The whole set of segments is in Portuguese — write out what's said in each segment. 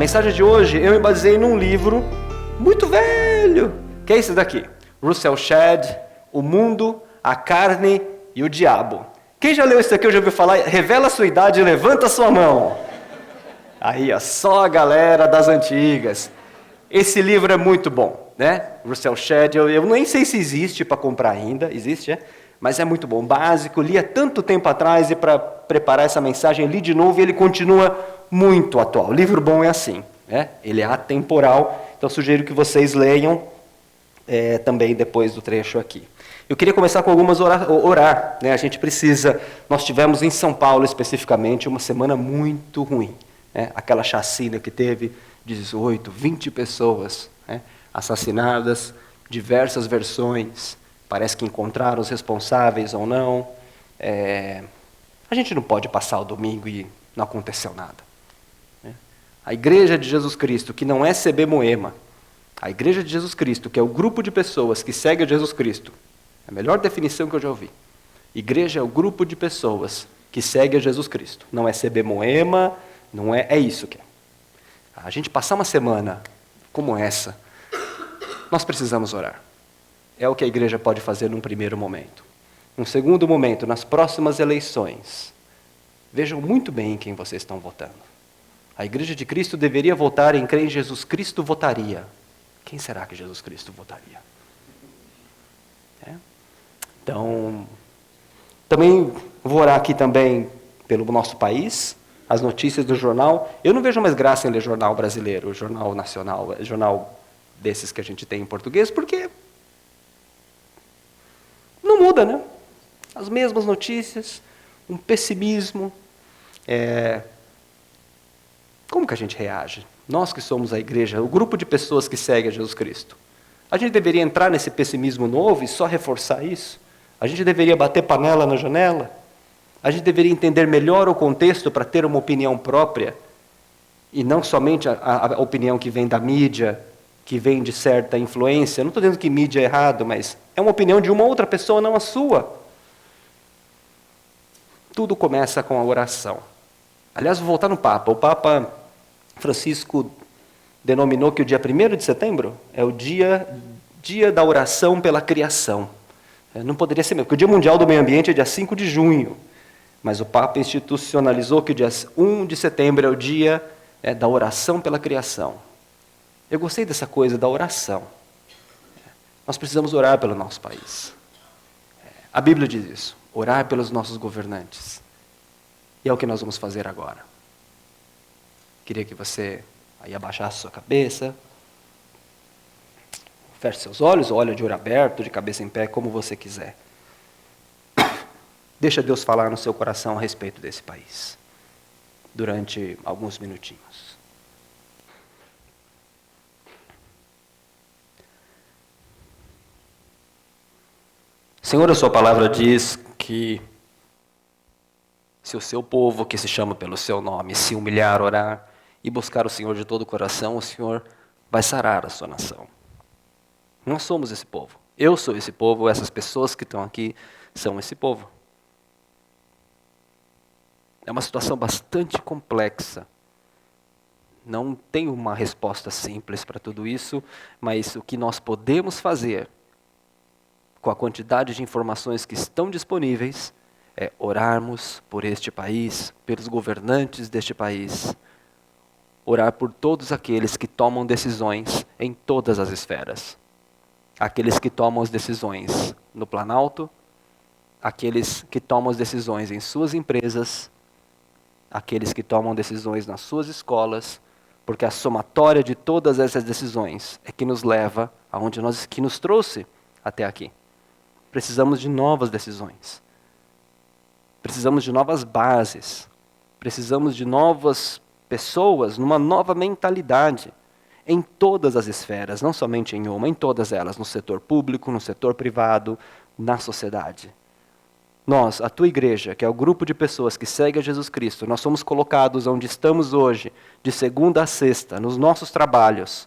mensagem de hoje eu me baseei num livro muito velho, que é esse daqui. Russell Shedd, O Mundo, a Carne e o Diabo. Quem já leu isso daqui ou já ouviu falar? Revela a sua idade e levanta a sua mão. Aí, ó, só a galera das antigas. Esse livro é muito bom, né? Russell Shedd, eu nem sei se existe para comprar ainda, existe, é? Mas é muito bom, básico, li há tanto tempo atrás e para preparar essa mensagem li de novo e ele continua muito atual. Livro bom é assim, né? Ele é atemporal, então sugiro que vocês leiam também depois do trecho aqui. Eu queria começar com algumas orar, né? A gente precisa, nós tivemos em São Paulo especificamente uma semana muito ruim, né? Aquela chacina que teve 18, 20 pessoas, né, assassinadas, diversas versões, parece que encontraram os responsáveis ou não. A gente não pode passar o domingo e não aconteceu nada. Né? A Igreja de Jesus Cristo, que não é CB Moema, a Igreja de Jesus Cristo, que é o grupo de pessoas que segue a Jesus Cristo, é a melhor definição que eu já ouvi. Igreja é o grupo de pessoas que segue a Jesus Cristo. Não é CB Moema, não é isso que é. A gente passar uma semana como essa, nós precisamos orar. É o que a igreja pode fazer num primeiro momento. Num segundo momento, nas próximas eleições, vejam muito bem em quem vocês estão votando. A Igreja de Cristo deveria votar em quem Jesus Cristo votaria. Quem será que Jesus Cristo votaria? Então, também vou orar aqui também pelo nosso país, as notícias do jornal. Eu não vejo mais graça em ler jornal brasileiro, jornal nacional, jornal desses que a gente tem em português, porque não muda, né? As mesmas notícias, um pessimismo. Como que a gente reage? Nós que somos a igreja, o grupo de pessoas que segue a Jesus Cristo. A gente deveria entrar nesse pessimismo novo e só reforçar isso? A gente deveria bater panela na janela? A gente deveria entender melhor o contexto para ter uma opinião própria, e não somente a opinião que vem da mídia, que vem de certa influência. Não estou dizendo que mídia é errado, mas é uma opinião de uma outra pessoa, não a sua. Tudo começa com a oração. Aliás, vou voltar no Papa. O Papa Francisco denominou que o dia 1º de setembro é o dia da oração pela criação. Não poderia ser mesmo, porque o Dia Mundial do Meio Ambiente é dia 5 de junho. Mas o Papa institucionalizou que o dia 1 de setembro é o dia da oração pela criação. Eu gostei dessa coisa da oração. Nós precisamos orar pelo nosso país. A Bíblia diz isso, orar pelos nossos governantes. E é o que nós vamos fazer agora. Queria que você aí abaixasse sua cabeça, feche seus olhos, ou olha de olho aberto, de cabeça em pé, como você quiser. Deixa Deus falar no seu coração a respeito desse país, durante alguns minutinhos. Senhor, a sua palavra diz que se o seu povo, que se chama pelo seu nome, se humilhar, orar e buscar o Senhor de todo o coração, o Senhor vai sarar a sua nação. Nós somos esse povo. Eu sou esse povo, essas pessoas que estão aqui são esse povo. É uma situação bastante complexa. Não tem uma resposta simples para tudo isso, mas o que nós podemos fazer com a quantidade de informações que estão disponíveis é orarmos por este país, pelos governantes deste país, orar por todos aqueles que tomam decisões em todas as esferas. Aqueles que tomam as decisões no Planalto, aqueles que tomam as decisões em suas empresas, aqueles que tomam decisões nas suas escolas, porque a somatória de todas essas decisões é que nos leva aonde que nos trouxe até aqui. Precisamos de novas decisões. Precisamos de novas bases. Precisamos de novas pessoas, numa nova mentalidade, em todas as esferas, não somente em uma, em todas elas, no setor público, no setor privado, na sociedade. Nós, a tua igreja, que é o grupo de pessoas que segue a Jesus Cristo, nós somos colocados onde estamos hoje, de segunda a sexta, nos nossos trabalhos,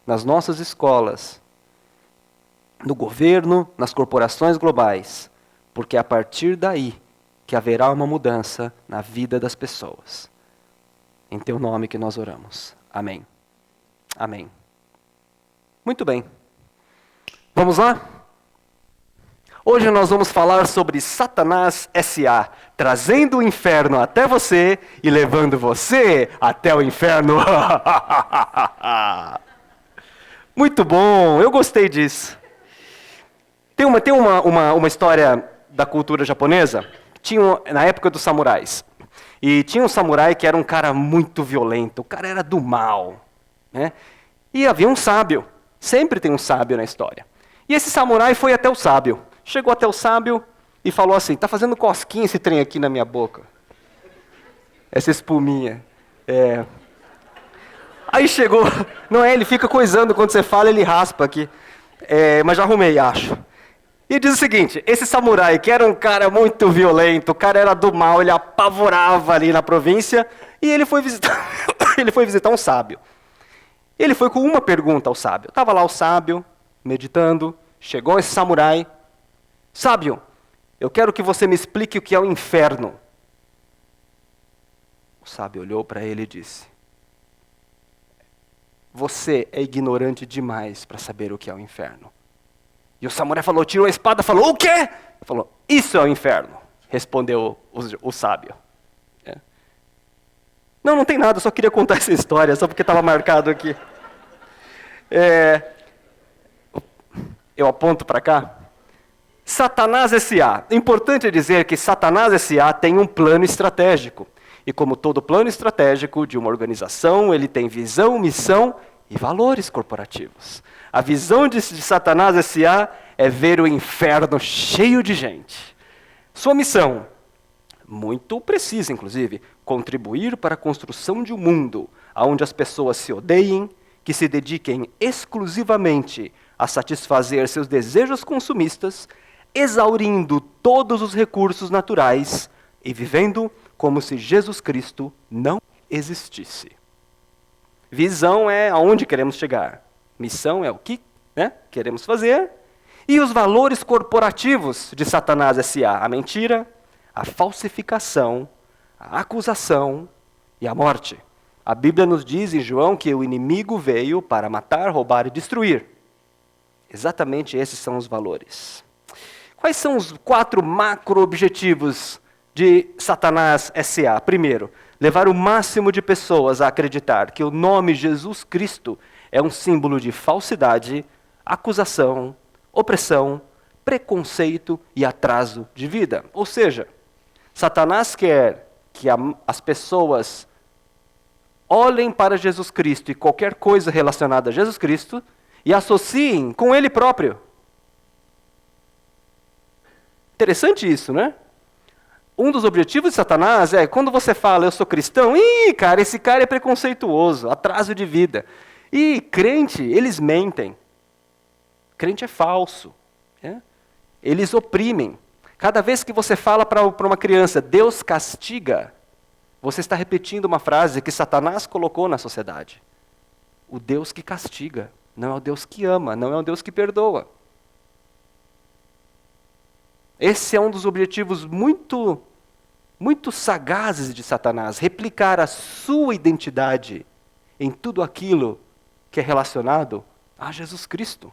nas nossas escolas, no governo, nas corporações globais, porque é a partir daí que haverá uma mudança na vida das pessoas. Em teu nome que nós oramos. Amém. Amém. Muito bem. Vamos lá? Hoje nós vamos falar sobre Satanás S.A., trazendo o inferno até você e levando você até o inferno. Muito bom, eu gostei disso. Tem uma história da cultura japonesa, na época dos samurais. E tinha um samurai que era um cara muito violento, o cara era do mal, né? E havia um sábio, sempre tem um sábio na história. E esse samurai foi até o sábio, chegou até o sábio e falou assim, tá fazendo cosquinha esse trem aqui na minha boca. Essa espuminha. Aí chegou, não é, ele fica coisando, quando você fala ele raspa aqui. Mas já arrumei, acho. E diz o seguinte, esse samurai, que era um cara muito violento, o cara era do mal, ele apavorava ali na província, e ele foi visitar um sábio. Ele foi com uma pergunta ao sábio. Estava lá o sábio, meditando, chegou esse samurai. Sábio, eu quero que você me explique o que é o inferno. O sábio olhou para ele e disse, você é ignorante demais para saber o que é o inferno. E o samurai falou, tirou a espada, falou, o quê? Falou, isso é o inferno, respondeu o sábio. Não tem nada, eu só queria contar essa história, só porque estava marcado aqui. Eu aponto para cá. Satanás S.A. Importante dizer que Satanás S.A. tem um plano estratégico. E como todo plano estratégico de uma organização, ele tem visão, missão e valores corporativos. A visão de Satanás S.A. é ver o inferno cheio de gente. Sua missão, muito precisa inclusive, contribuir para a construção de um mundo onde as pessoas se odeiem, que se dediquem exclusivamente a satisfazer seus desejos consumistas, exaurindo todos os recursos naturais e vivendo como se Jesus Cristo não existisse. Visão é aonde queremos chegar. Missão é o que queremos fazer. E os valores corporativos de Satanás S.A. A mentira, a falsificação, a acusação e a morte. A Bíblia nos diz em João que o inimigo veio para matar, roubar e destruir. Exatamente esses são os valores. Quais são os 4 macro-objetivos de Satanás S.A.? Primeiro, levar o máximo de pessoas a acreditar que o nome Jesus Cristo é um símbolo de falsidade, acusação, opressão, preconceito e atraso de vida. Ou seja, Satanás quer que as pessoas olhem para Jesus Cristo e qualquer coisa relacionada a Jesus Cristo e associem com Ele próprio. Interessante isso, né? Um dos objetivos de Satanás é, quando você fala, eu sou cristão, cara, esse cara é preconceituoso, atraso de vida. E crente, eles mentem. Crente é falso. Eles oprimem. Cada vez que você fala para uma criança, Deus castiga, você está repetindo uma frase que Satanás colocou na sociedade. O Deus que castiga, não é o Deus que ama, não é o Deus que perdoa. Esse é um dos objetivos muito sagazes de Satanás, replicar a sua identidade em tudo aquilo que é relacionado a Jesus Cristo.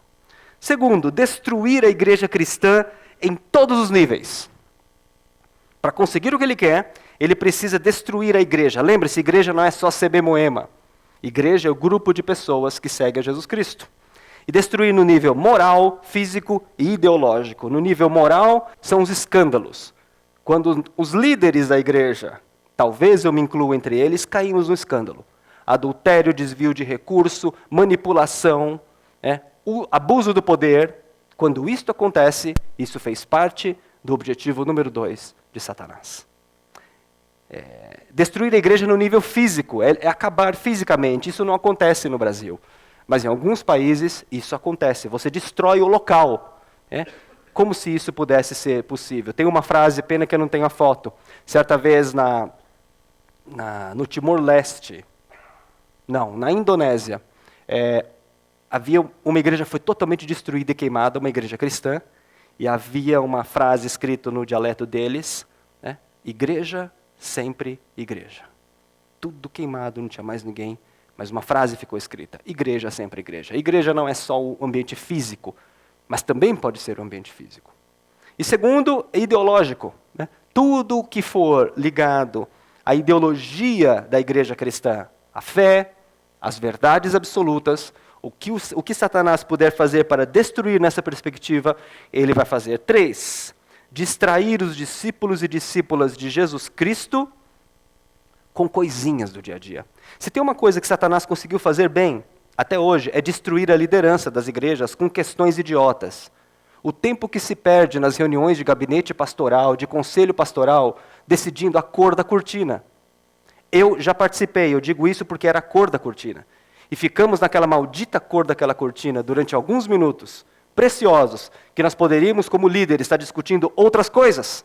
Segundo, destruir a igreja cristã em todos os níveis. Para conseguir o que ele quer, ele precisa destruir a igreja. Lembre-se, igreja não é só CB Moema. Igreja é o grupo de pessoas que segue a Jesus Cristo. E destruir no nível moral, físico e ideológico. No nível moral, são os escândalos. Quando os líderes da igreja, talvez eu me inclua entre eles, caímos no escândalo. Adultério, desvio de recurso, manipulação, o abuso do poder. Quando isto acontece, isso fez parte do objetivo número 2 de Satanás. Destruir a igreja no nível físico, é acabar fisicamente. Isso não acontece no Brasil. Mas em alguns países isso acontece. Você destrói o local. Como se isso pudesse ser possível. Tem uma frase, pena que eu não tenho a foto. Certa vez no Timor-Leste, na Indonésia, havia uma igreja que foi totalmente destruída e queimada, uma igreja cristã, e havia uma frase escrita no dialeto deles, igreja, sempre igreja. Tudo queimado, não tinha mais ninguém mas uma frase ficou escrita: igreja é sempre igreja. Igreja não é só o ambiente físico, mas também pode ser o ambiente físico. E segundo, ideológico. Né? Tudo que for ligado à ideologia da igreja cristã, a fé, as verdades absolutas, o que Satanás puder fazer para destruir nessa perspectiva, ele vai fazer. 3, distrair os discípulos e discípulas de Jesus Cristo com coisinhas do dia a dia. Se tem uma coisa que Satanás conseguiu fazer bem, até hoje, é destruir a liderança das igrejas com questões idiotas. O tempo que se perde nas reuniões de gabinete pastoral, de conselho pastoral, decidindo a cor da cortina. Eu já participei, eu digo isso porque era a cor da cortina. E ficamos naquela maldita cor daquela cortina durante alguns minutos, preciosos, que nós poderíamos, como líderes, estar discutindo outras coisas.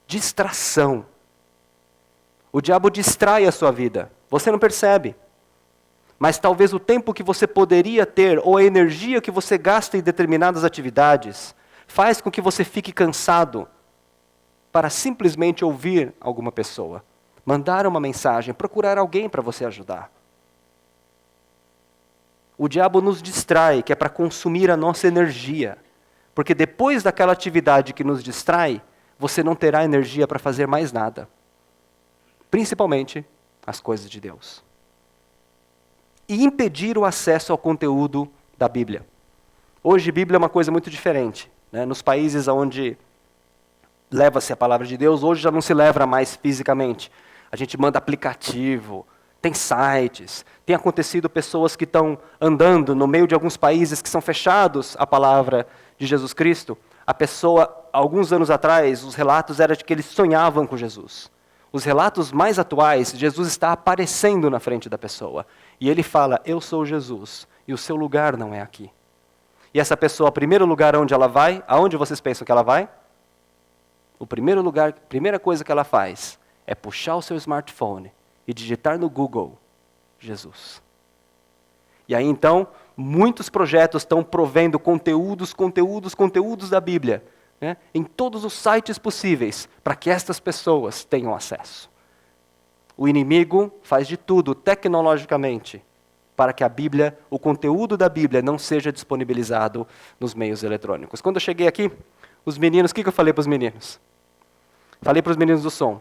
Distração. O diabo distrai a sua vida. Você não percebe. Mas talvez o tempo que você poderia ter, ou a energia que você gasta em determinadas atividades, faz com que você fique cansado para simplesmente ouvir alguma pessoa, mandar uma mensagem, procurar alguém para você ajudar. O diabo nos distrai, que é para consumir a nossa energia. Porque depois daquela atividade que nos distrai, você não terá energia para fazer mais nada. Principalmente as coisas de Deus. E impedir o acesso ao conteúdo da Bíblia. Hoje, a Bíblia é uma coisa muito diferente. Né? Nos países onde leva-se a palavra de Deus, hoje já não se leva mais fisicamente. A gente manda aplicativo, tem sites, tem acontecido pessoas que estão andando no meio de alguns países que são fechados à palavra de Jesus Cristo. A pessoa, alguns anos atrás, os relatos eram de que eles sonhavam com Jesus. Os relatos mais atuais, Jesus está aparecendo na frente da pessoa. E ele fala, eu sou Jesus, e o seu lugar não é aqui. E essa pessoa, o primeiro lugar onde ela vai, aonde vocês pensam que ela vai? O primeiro lugar, a primeira coisa que ela faz é puxar o seu smartphone e digitar no Google, Jesus. E aí então, muitos projetos estão provendo conteúdos da Bíblia, né, em todos os sites possíveis, para que estas pessoas tenham acesso. O inimigo faz de tudo, tecnologicamente, para que a Bíblia, o conteúdo da Bíblia não seja disponibilizado nos meios eletrônicos. Quando eu cheguei aqui, os meninos, o que eu falei para os meninos? Falei para os meninos do som.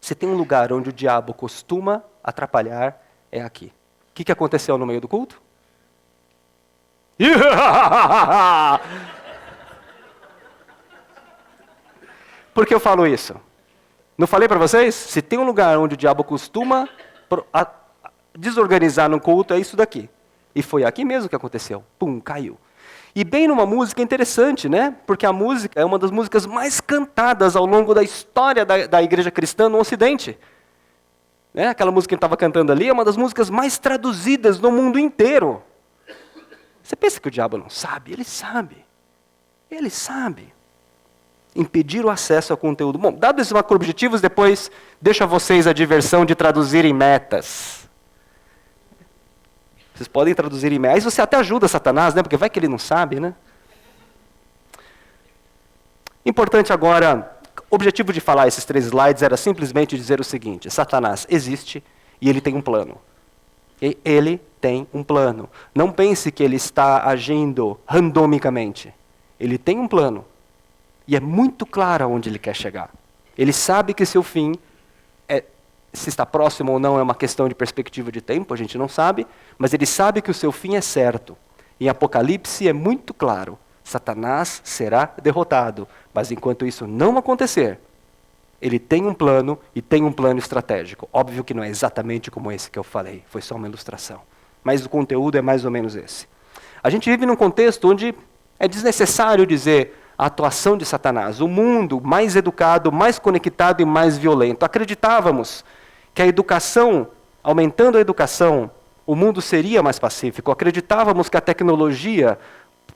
Se tem um lugar onde o diabo costuma atrapalhar, é aqui. O que aconteceu no meio do culto? Por que eu falo isso? Não falei para vocês? Se tem um lugar onde o diabo costuma desorganizar no culto, é isso daqui. E foi aqui mesmo que aconteceu. Pum, caiu. E bem numa música interessante, né? Porque a música é uma das músicas mais cantadas ao longo da história da igreja cristã no Ocidente. Né? Aquela música que a gente estava cantando ali é uma das músicas mais traduzidas no mundo inteiro. Você pensa que o diabo não sabe? Ele sabe. Ele sabe. Impedir o acesso ao conteúdo. Bom, dados esses macro-objetivos, depois deixo a vocês a diversão de traduzirem metas. Vocês podem traduzir em metas. Aí você até ajuda Satanás, né? Porque vai que ele não sabe, né? Importante agora, o objetivo de falar esses 3 slides era simplesmente dizer o seguinte: Satanás existe e ele tem um plano. E ele tem um plano. Não pense que ele está agindo randomicamente. Ele tem um plano. E é muito claro aonde ele quer chegar. Ele sabe que seu fim, se está próximo ou não, é uma questão de perspectiva de tempo, a gente não sabe, mas ele sabe que o seu fim é certo. Em Apocalipse é muito claro, Satanás será derrotado, mas enquanto isso não acontecer, ele tem um plano e tem um plano estratégico. Óbvio que não é exatamente como esse que eu falei, foi só uma ilustração. Mas o conteúdo é mais ou menos esse. A gente vive num contexto onde é desnecessário dizer a atuação de Satanás. O mundo mais educado, mais conectado e mais violento. Acreditávamos que a educação, aumentando a educação, o mundo seria mais pacífico. Acreditávamos que a tecnologia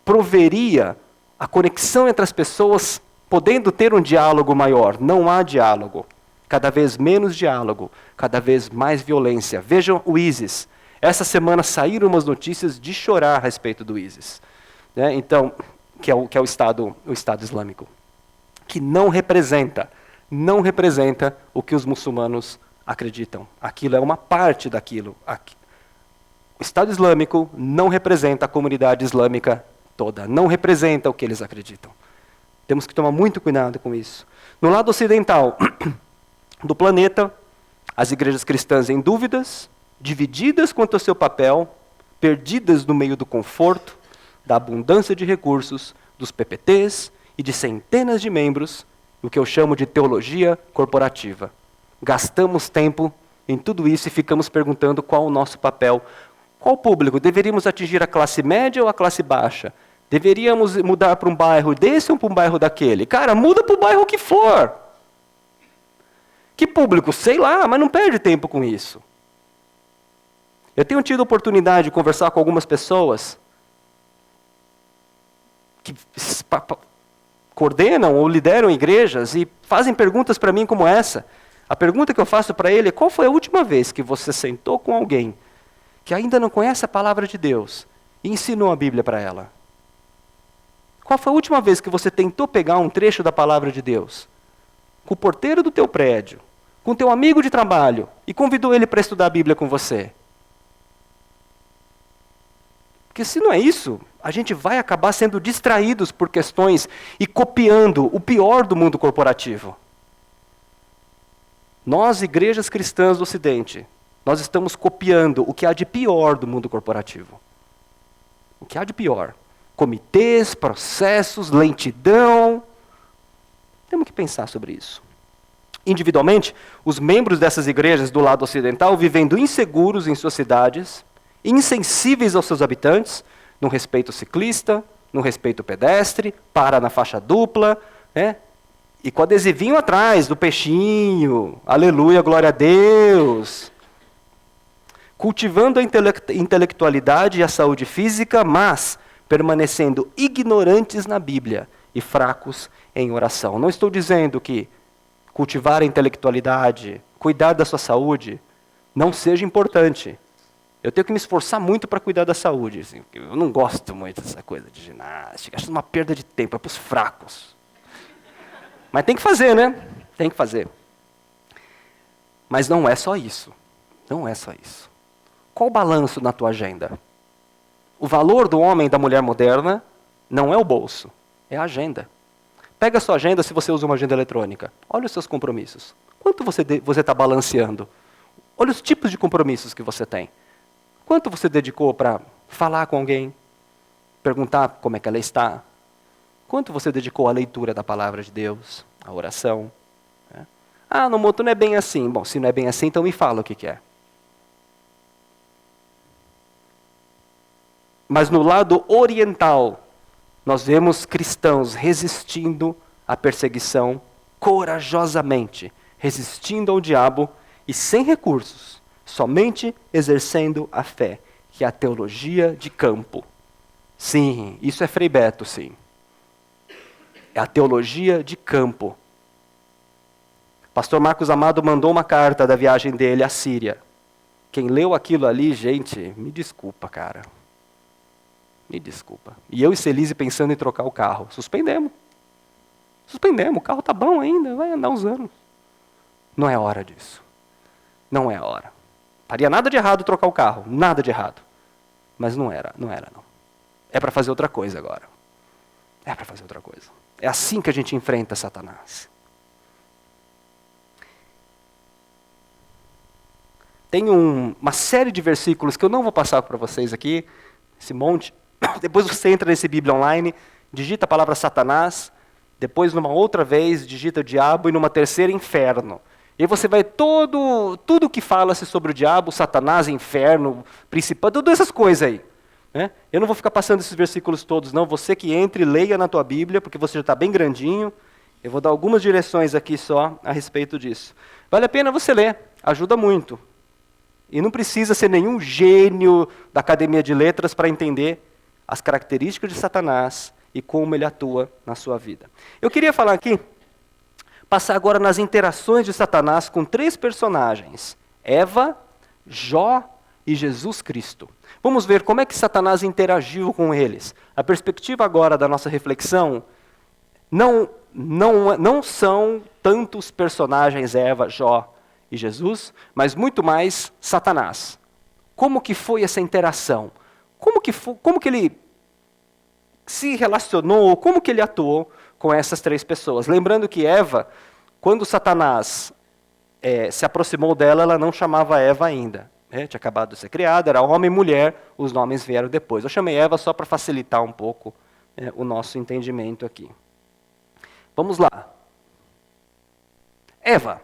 proveria a conexão entre as pessoas, podendo ter um diálogo maior. Não há diálogo. Cada vez menos diálogo, cada vez mais violência. Vejam o ISIS. Essa semana saíram umas notícias de chorar a respeito do ISIS. Né? Então, que é o Estado Islâmico, que não representa o que os muçulmanos acreditam. Aquilo é uma parte daquilo. O Estado Islâmico não representa a comunidade islâmica toda, não representa o que eles acreditam. Temos que tomar muito cuidado com isso. No lado ocidental do planeta, as igrejas cristãs em dúvidas, divididas quanto ao seu papel, perdidas no meio do conforto, da abundância de recursos, dos PPTs e de centenas de membros, o que eu chamo de teologia corporativa. Gastamos tempo em tudo isso e ficamos perguntando qual o nosso papel. Qual público? Deveríamos atingir a classe média ou a classe baixa? Deveríamos mudar para um bairro desse ou para um bairro daquele? Cara, muda para o bairro que for. Que público? Sei lá, mas não perde tempo com isso. Eu tenho tido a oportunidade de conversar com algumas pessoas que coordenam ou lideram igrejas e fazem perguntas para mim como essa. A pergunta que eu faço para ele é: qual foi a última vez que você sentou com alguém que ainda não conhece a palavra de Deus e ensinou a Bíblia para ela? Qual foi a última vez que você tentou pegar um trecho da palavra de Deus com o porteiro do teu prédio, com o teu amigo de trabalho e convidou ele para estudar a Bíblia com você? Porque se não é isso, a gente vai acabar sendo distraídos por questões e copiando o pior do mundo corporativo. Nós, igrejas cristãs do Ocidente, nós estamos copiando o que há de pior do mundo corporativo. O que há de pior. Comitês, processos, lentidão. Temos que pensar sobre isso. Individualmente, os membros dessas igrejas do lado ocidental vivendo inseguros em suas cidades, insensíveis aos seus habitantes, no respeito ciclista, no respeito pedestre, para na faixa dupla, né? E com adesivinho atrás, do peixinho, aleluia, glória a Deus. Cultivando a intelectualidade e a saúde física, mas permanecendo ignorantes na Bíblia e fracos em oração. Não estou dizendo que cultivar a intelectualidade, cuidar da sua saúde, não seja importante. Eu tenho que me esforçar muito para cuidar da saúde. Assim, eu não gosto muito dessa coisa de ginástica, acho uma perda de tempo, é para os fracos. Mas tem que fazer, né? Tem que fazer. Mas não é só isso. Não é só isso. Qual o balanço na tua agenda? O valor do homem e da mulher moderna não é o bolso, é a agenda. Pega a sua agenda se você usa uma agenda eletrônica. Olha os seus compromissos. Quanto você está balanceando? Olha os tipos de compromissos que você tem. Quanto você dedicou para falar com alguém? Perguntar como é que ela está? Quanto você dedicou à leitura da palavra de Deus? À oração? Ah, no moto não é bem assim. Bom, se não é bem assim, então me fala o que é. Mas no lado oriental, nós vemos cristãos resistindo à perseguição corajosamente, resistindo ao diabo e sem recursos, somente exercendo a fé, que é a teologia de campo. Sim, isso é Frei Beto, sim. É a teologia de campo. Pastor Marcos Amado mandou uma carta da viagem dele à Síria. Quem leu aquilo ali, gente, me desculpa, cara. Me desculpa. E eu e Celise pensando em trocar o carro. Suspendemos. O carro tá bom ainda, vai andar uns anos. Não é hora disso. Não é a hora. Faria nada de errado trocar o carro, nada de errado. Mas não era não. É para fazer outra coisa agora. É para fazer outra coisa. É assim que a gente enfrenta Satanás. Tem uma série de versículos que eu não vou passar para vocês aqui, esse monte. Depois você entra nesse Bíblia Online, digita a palavra Satanás, depois numa outra vez digita o diabo e numa terceira inferno. E aí você vai tudo que fala-se sobre o diabo, Satanás, inferno, principal, todas essas coisas aí. Né? Eu não vou ficar passando esses versículos todos, não. Você que entre, leia na tua Bíblia, porque você já está bem grandinho. Eu vou dar algumas direções aqui só a respeito disso. Vale a pena você ler, ajuda muito. E não precisa ser nenhum gênio da Academia de Letras para entender as características de Satanás e como ele atua na sua vida. Eu queria falar aqui, passar agora nas interações de Satanás com 3 personagens: Eva, Jó e Jesus Cristo. Vamos ver como é que Satanás interagiu com eles. A perspectiva agora da nossa reflexão não são tantos personagens Eva, Jó e Jesus, mas muito mais Satanás. Como que foi essa interação? Como que ele se relacionou, como que ele atuou com essas três pessoas? Lembrando que Eva, quando Satanás se aproximou dela, ela não chamava Eva ainda. Tinha acabado de ser criada, era homem e mulher, os nomes vieram depois. Eu chamei Eva só para facilitar um pouco o nosso entendimento aqui. Vamos lá. Eva.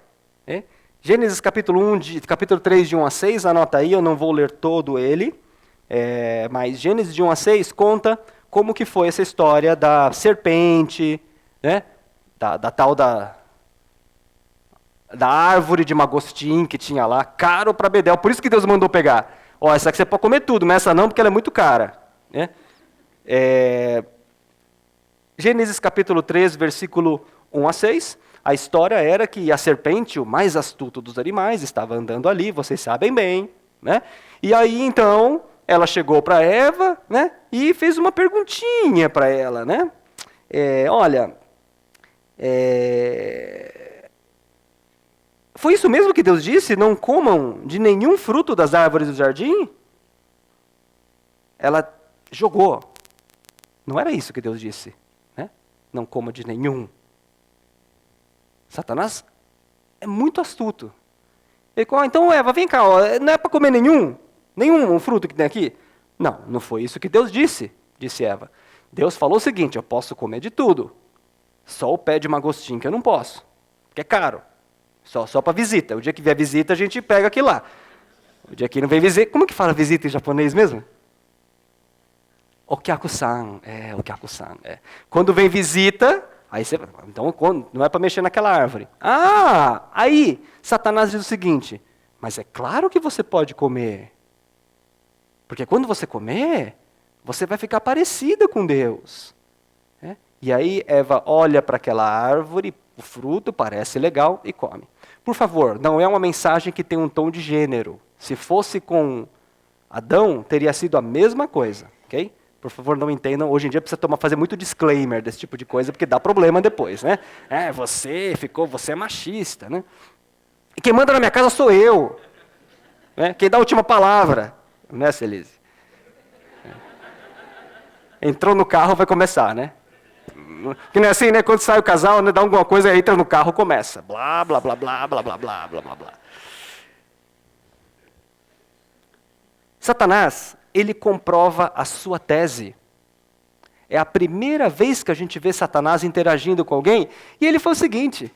Gênesis capítulo 3, de 1 a 6, anota aí, eu não vou ler todo ele, mas Gênesis de 1 a 6 conta como que foi essa história da serpente, da tal da árvore de magostim que tinha lá, caro para Bedel. Por isso que Deus mandou pegar. Essa aqui você pode comer tudo, mas essa não, porque ela é muito cara. Gênesis capítulo 3, versículo 1 a 6. A história era que a serpente, o mais astuto dos animais, estava andando ali, vocês sabem bem. E aí, então, ela chegou para Eva e fez uma perguntinha para ela. Olha, foi isso mesmo que Deus disse? Não comam de nenhum fruto das árvores do jardim? Ela jogou. Não era isso que Deus disse. Não coma de nenhum. Satanás é muito astuto. Ele falou, então Eva, vem cá, não é para comer nenhum fruto que tem aqui? Não, não foi isso que Deus disse, disse Eva. Deus falou o seguinte, eu posso comer de tudo, só o pé de mangostim que eu não posso, porque é caro, só para visita. O dia que vier visita a gente pega aquilo lá. O dia que não vem visita, como que fala visita em japonês mesmo? Okyaku-san, okyaku-san. Quando vem visita, aí você, então não é para mexer naquela árvore. Aí Satanás diz o seguinte, mas é claro que você pode comer. Porque quando você comer, você vai ficar parecida com Deus. E aí Eva olha para aquela árvore, o fruto parece legal e come. Por favor, não é uma mensagem que tem um tom de gênero. Se fosse com Adão, teria sido a mesma coisa, ok? Por favor, não entendam. Hoje em dia precisa fazer muito disclaimer desse tipo de coisa, porque dá problema depois, você é machista, E quem manda na minha casa sou eu. Quem dá a última palavra, Celise? Entrou no carro, vai começar, Que não é assim, Quando sai o casal, dá alguma coisa, entra no carro, começa. Blá, blá, blá, blá, blá, blá, blá, blá, blá, blá. Satanás, ele comprova a sua tese. É a primeira vez que a gente vê Satanás interagindo com alguém, e ele foi o seguinte,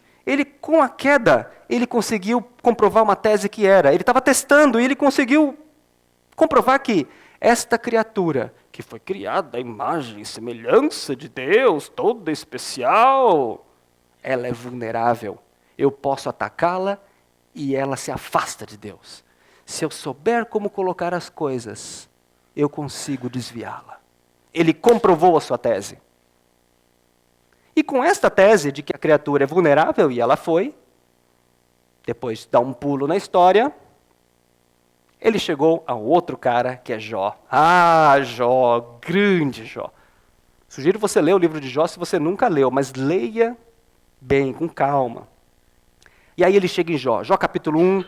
com a queda, ele conseguiu comprovar uma tese que era, ele estava testando e ele conseguiu comprovar que esta criatura, que foi criada à imagem e semelhança de Deus, toda especial, ela é vulnerável. Eu posso atacá-la e ela se afasta de Deus. Se eu souber como colocar as coisas, eu consigo desviá-la. Ele comprovou a sua tese. E com esta tese de que a criatura é vulnerável, e ela foi, depois de dar um pulo na história, ele chegou a outro cara que é Jó. Jó, grande Jó. Sugiro você ler o livro de Jó se você nunca leu, mas leia bem, com calma. E aí ele chega em Jó, Jó capítulo 1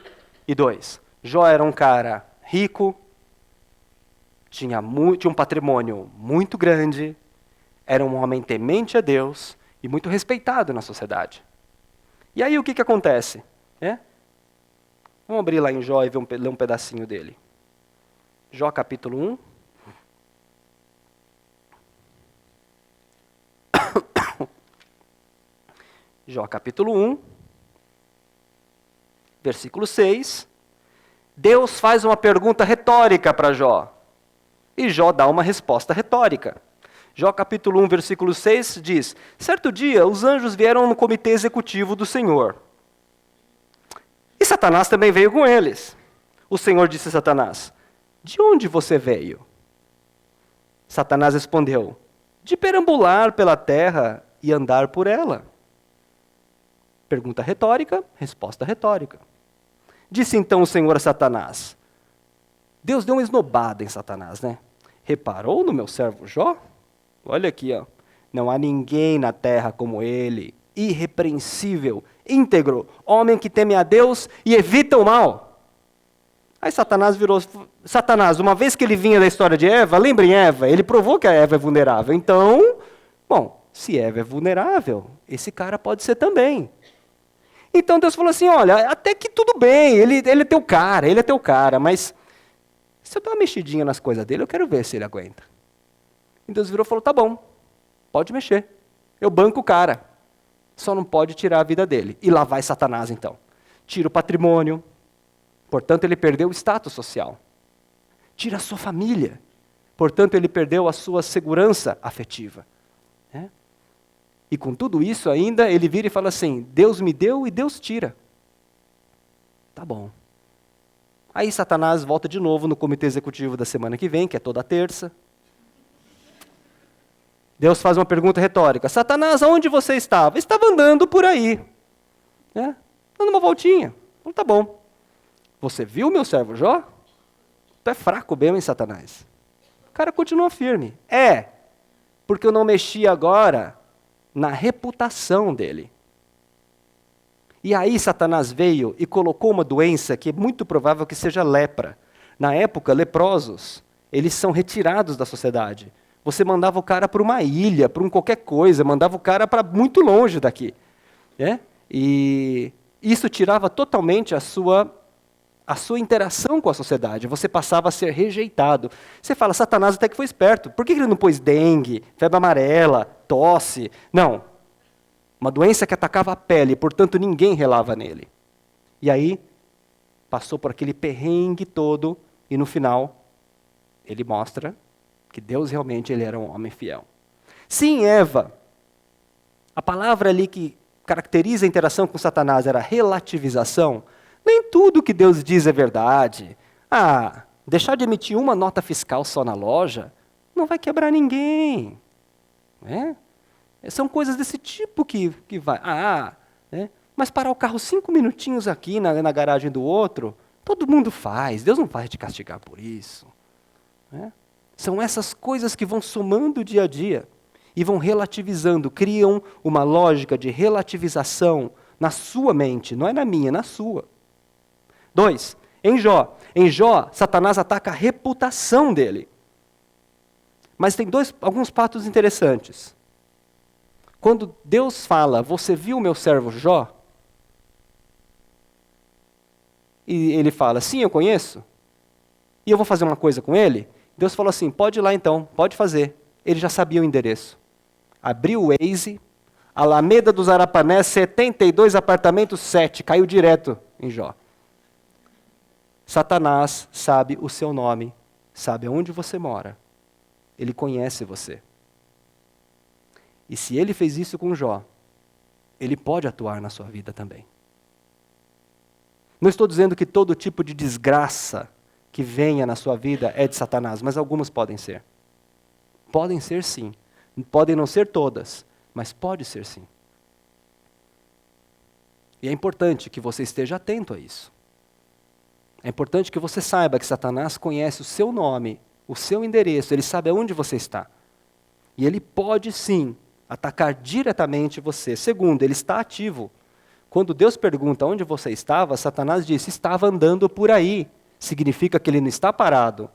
e 2. Jó era um cara rico, tinha um patrimônio muito grande, era um homem temente a Deus e muito respeitado na sociedade. E aí o que acontece? Vamos abrir lá em Jó e ler um pedacinho dele. Jó capítulo 1. Jó capítulo 1, versículo 6. Deus faz uma pergunta retórica para Jó. E Jó dá uma resposta retórica. Jó capítulo 1, versículo 6 diz, certo dia os anjos vieram no comitê executivo do Senhor. E Satanás também veio com eles. O Senhor disse a Satanás, de onde você veio? Satanás respondeu, de perambular pela terra e andar por ela. Pergunta retórica, resposta retórica. Disse então o Senhor a Satanás, Deus deu uma esnobada em Satanás, Reparou no meu servo Jó? Olha aqui, não há ninguém na terra como ele, irrepreensível, íntegro, homem que teme a Deus e evita o mal. Aí Satanás, uma vez que ele vinha da história de Eva, lembrem Eva, ele provou que a Eva é vulnerável. Então, bom, se Eva é vulnerável, esse cara pode ser também. Então Deus falou assim, olha, até que tudo bem, ele é teu cara, mas se eu der uma mexidinha nas coisas dele, eu quero ver se ele aguenta. E Deus virou e falou, tá bom, pode mexer, eu banco o cara, só não pode tirar a vida dele. E lá vai Satanás então, tira o patrimônio, portanto ele perdeu o status social, tira a sua família, portanto ele perdeu a sua segurança afetiva. E com tudo isso ainda, ele vira e fala assim, Deus me deu e Deus tira. Tá bom. Aí Satanás volta de novo no comitê executivo da semana que vem, que é toda terça. Deus faz uma pergunta retórica, Satanás, aonde você estava? Estava andando por aí. Dando uma voltinha. Então tá bom. Você viu meu servo Jó? Tu é fraco mesmo, hein, Satanás? O cara continua firme. Porque eu não mexi agora na reputação dele. E aí Satanás veio e colocou uma doença que é muito provável que seja lepra. Na época, leprosos, eles são retirados da sociedade. Você mandava o cara para uma ilha, para qualquer coisa, mandava o cara para muito longe daqui. E isso tirava totalmente a sua interação com a sociedade. Você passava a ser rejeitado. Você fala, Satanás até que foi esperto. Por que ele não pôs dengue, febre amarela, tosse? Não. Uma doença que atacava a pele, portanto ninguém relava nele. E aí, passou por aquele perrengue todo, e no final, ele mostra que Deus realmente ele era um homem fiel. Sim, Eva, a palavra ali que caracteriza a interação com Satanás era relativização. Nem tudo que Deus diz é verdade. Deixar de emitir uma nota fiscal só na loja não vai quebrar ninguém. São coisas desse tipo que vai. Mas parar o carro 5 minutinhos aqui na garagem do outro, todo mundo faz. Deus não vai te castigar por isso. São essas coisas que vão somando dia a dia e vão relativizando, criam uma lógica de relativização na sua mente, não é na minha, na sua. 2, em Jó, Satanás ataca a reputação dele. Mas tem alguns fatos interessantes. Quando Deus fala, você viu o meu servo Jó? E ele fala, sim, eu conheço. E eu vou fazer uma coisa com ele? Deus falou assim, pode ir lá então, pode fazer. Ele já sabia o endereço. Abriu o Waze, Alameda dos Arapanés, 72 apartamentos 7, caiu direto em Jó. Satanás sabe o seu nome, sabe aonde você mora. Ele conhece você. E se ele fez isso com Jó, ele pode atuar na sua vida também. Não estou dizendo que todo tipo de desgraça que venha na sua vida é de Satanás, mas algumas podem ser. Podem ser sim. Podem não ser todas, mas pode ser sim. E é importante que você esteja atento a isso. É importante que você saiba que Satanás conhece o seu nome, o seu endereço, ele sabe aonde você está. E ele pode sim atacar diretamente você. Segundo, ele está ativo. Quando Deus pergunta onde você estava, Satanás disse, estava andando por aí. Significa que ele não está parado.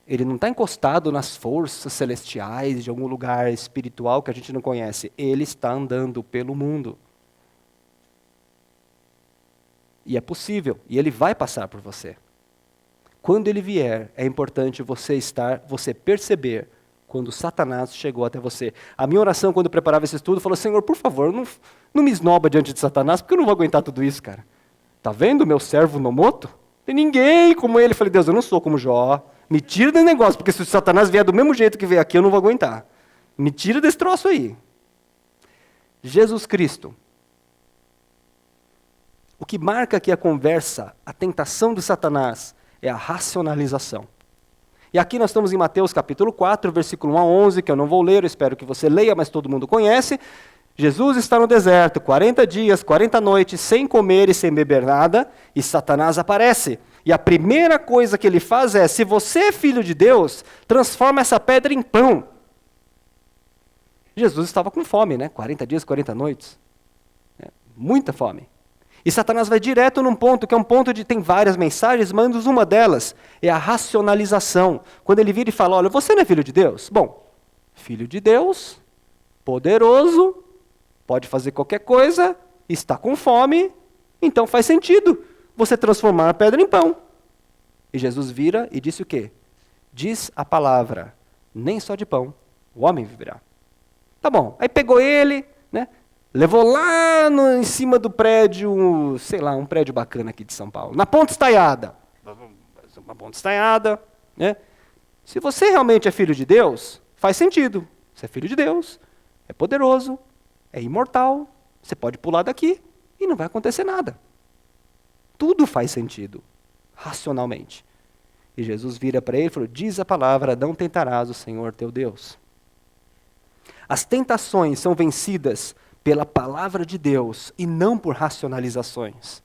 Ele não está encostado nas forças celestiais de algum lugar espiritual que a gente não conhece. Ele está andando pelo mundo. E é possível, e ele vai passar por você. Quando ele vier, é importante você perceber quando Satanás chegou até você. A minha oração, quando eu preparava esse estudo, falou, Senhor, por favor, não me esnoba diante de Satanás, porque eu não vou aguentar tudo isso, cara. Tá vendo meu servo Nomoto? Tem ninguém como ele. Eu falei, Deus, eu não sou como Jó. Me tira desse negócio, porque se o Satanás vier do mesmo jeito que veio aqui, eu não vou aguentar. Me tira desse troço aí. Jesus Cristo. O que marca aqui a conversa, a tentação de Satanás, é a racionalização. E aqui nós estamos em Mateus capítulo 4, versículo 1 a 11, que eu não vou ler, eu espero que você leia, mas todo mundo conhece. Jesus está no deserto, 40 dias, 40 noites, sem comer e sem beber nada, e Satanás aparece. E a primeira coisa que ele faz é, se você é filho de Deus, transforma essa pedra em pão. Jesus estava com fome, né? 40 dias, 40 noites. Muita fome. E Satanás vai direto num ponto, que é um ponto de tem várias mensagens, mas uma delas é a racionalização. Quando ele vira e fala, olha, você não é filho de Deus? Bom, filho de Deus, poderoso, pode fazer qualquer coisa, está com fome, então faz sentido você transformar a pedra em pão. E Jesus vira e disse o quê? Diz a palavra, nem só de pão, o homem viverá. Tá bom, aí pegou ele, né? Levou lá em cima do prédio, sei lá, um prédio bacana aqui de São Paulo, na Ponte Estaiada. Uma ponte estaiada, né? Se você realmente é filho de Deus, faz sentido. Você é filho de Deus, é poderoso, é imortal, você pode pular daqui e não vai acontecer nada. Tudo faz sentido, racionalmente. E Jesus vira para ele e falou, diz a palavra, não tentarás o Senhor teu Deus. As tentações são vencidas pela palavra de Deus e não por racionalizações.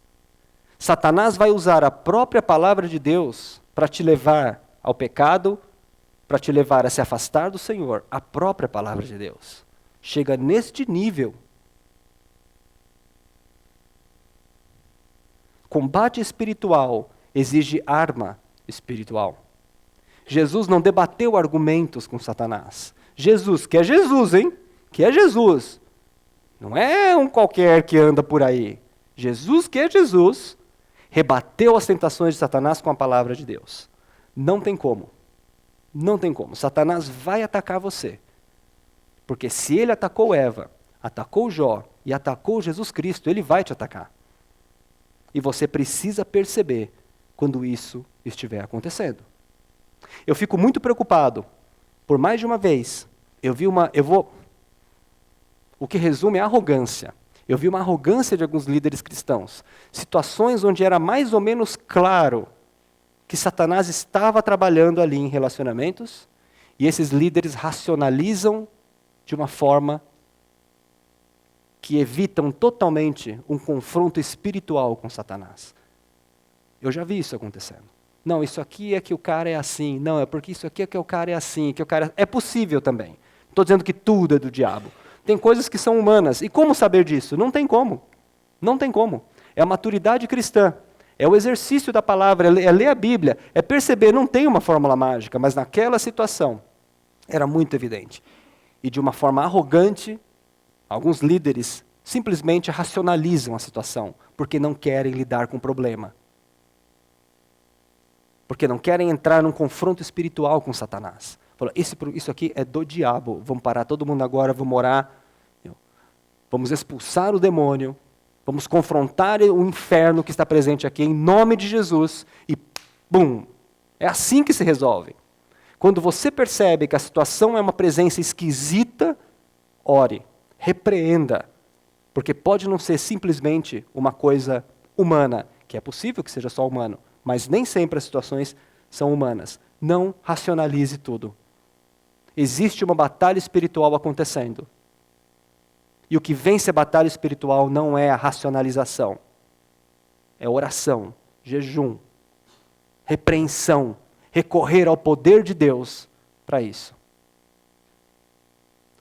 Satanás vai usar a própria palavra de Deus para te levar ao pecado, para te levar a se afastar do Senhor, a própria palavra de Deus. Chega neste nível. Combate espiritual exige arma espiritual. Jesus não debateu argumentos com Satanás. Jesus, que é Jesus, hein? Que é Jesus. Não é um qualquer que anda por aí. Jesus, que é Jesus, rebateu as tentações de Satanás com a palavra de Deus. Não tem como. Não tem como. Satanás vai atacar você. Porque se ele atacou Eva, atacou Jó e atacou Jesus Cristo, ele vai te atacar. E você precisa perceber quando isso estiver acontecendo. Eu fico muito preocupado. Por mais de uma vez, o que resume é a arrogância. Eu vi uma arrogância de alguns líderes cristãos. Situações onde era mais ou menos claro que Satanás estava trabalhando ali em relacionamentos, e esses líderes racionalizam de uma forma que evitam totalmente um confronto espiritual com Satanás. Eu já vi isso acontecendo. Não, isso aqui é que o cara é assim. Não, é porque isso aqui é que o cara é assim. Que o cara é possível também. Não estou dizendo que tudo é do diabo. Tem coisas que são humanas. E como saber disso? Não tem como. Não tem como. É a maturidade cristã. É o exercício da palavra, é ler a Bíblia. É perceber, não tem uma fórmula mágica, mas naquela situação era muito evidente. E de uma forma arrogante, alguns líderes simplesmente racionalizam a situação, porque não querem lidar com o problema. Porque não querem entrar num confronto espiritual com Satanás. Falou, isso aqui é do diabo, vamos parar todo mundo agora, vamos orar, vamos expulsar o demônio, vamos confrontar o inferno que está presente aqui em nome de Jesus e bum! É assim que se resolve. Quando você percebe que a situação é uma presença esquisita, ore, repreenda, porque pode não ser simplesmente uma coisa humana, que é possível que seja só humano, mas nem sempre as situações são humanas. Não racionalize tudo. Existe uma batalha espiritual acontecendo. E o que vence a batalha espiritual não é a racionalização. É oração, jejum, repreensão, recorrer ao poder de Deus para isso.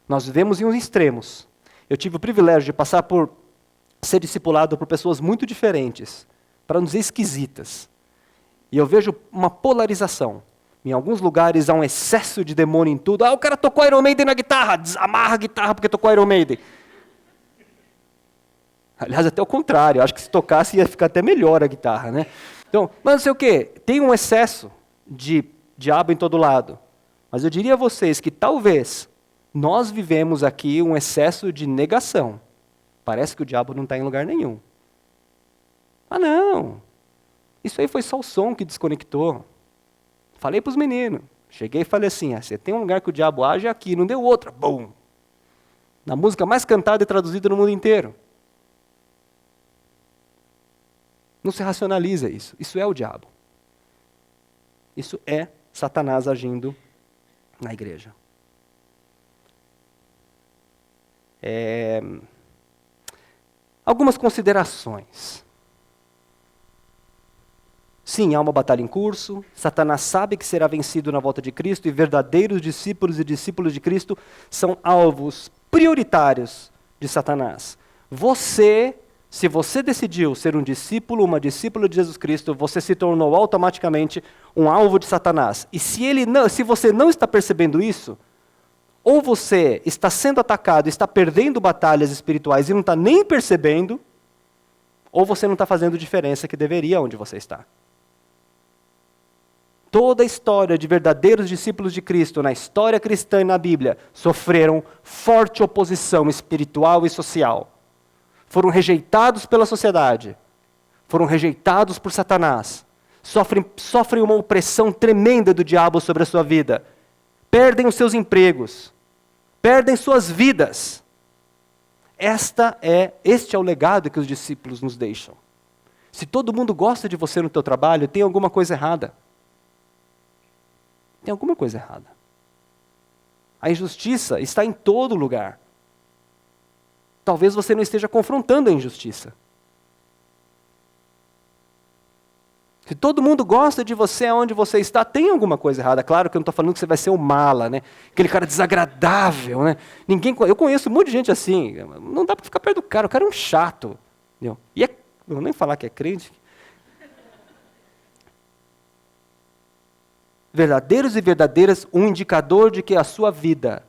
Nós vivemos em uns extremos. Eu tive o privilégio de passar por ser discipulado por pessoas muito diferentes, para não dizer esquisitas. E eu vejo uma polarização. Em alguns lugares há um excesso de demônio em tudo. O cara tocou Iron Maiden na guitarra, desamarra a guitarra porque tocou Iron Maiden. Aliás, até o contrário, eu acho que se tocasse ia ficar até melhor a guitarra, né? Então, mas não sei o quê, tem um excesso de diabo em todo lado. Mas eu diria a vocês que talvez nós vivemos aqui um excesso de negação. Parece que o diabo não está em lugar nenhum. Ah, não. Isso aí foi só o som que desconectou. Falei para os meninos. Cheguei e falei assim, você tem um lugar que o diabo age aqui, não deu outra. Bum! Na música mais cantada e traduzida no mundo inteiro. Não se racionaliza isso. Isso é o diabo. Isso é Satanás agindo na igreja. Algumas considerações. Sim, há uma batalha em curso. Satanás sabe que será vencido na volta de Cristo e verdadeiros discípulos e discípulos de Cristo são alvos prioritários de Satanás. Se você decidiu ser um discípulo, uma discípula de Jesus Cristo, você se tornou automaticamente um alvo de Satanás. E se você não está percebendo isso, ou você está sendo atacado, está perdendo batalhas espirituais e não está nem percebendo, ou você não está fazendo diferença que deveria onde você está. Toda a história de verdadeiros discípulos de Cristo, na história cristã e na Bíblia, sofreram forte oposição espiritual e social. Foram rejeitados pela sociedade, foram rejeitados por Satanás, sofrem uma opressão tremenda do diabo sobre a sua vida, perdem os seus empregos, perdem suas vidas. Este é o legado que os discípulos nos deixam. Se todo mundo gosta de você no teu trabalho, tem alguma coisa errada. Tem alguma coisa errada. A injustiça está em todo lugar. Talvez você não esteja confrontando a injustiça. Se todo mundo gosta de você onde você está, tem alguma coisa errada. Claro que eu não estou falando que você vai ser o mala, né? Aquele cara desagradável, né? Eu conheço um monte de gente assim. Não dá para ficar perto do cara. O cara é um chato. Entendeu? Eu vou nem falar que é crente. Verdadeiros e verdadeiras, um indicador de que a sua vida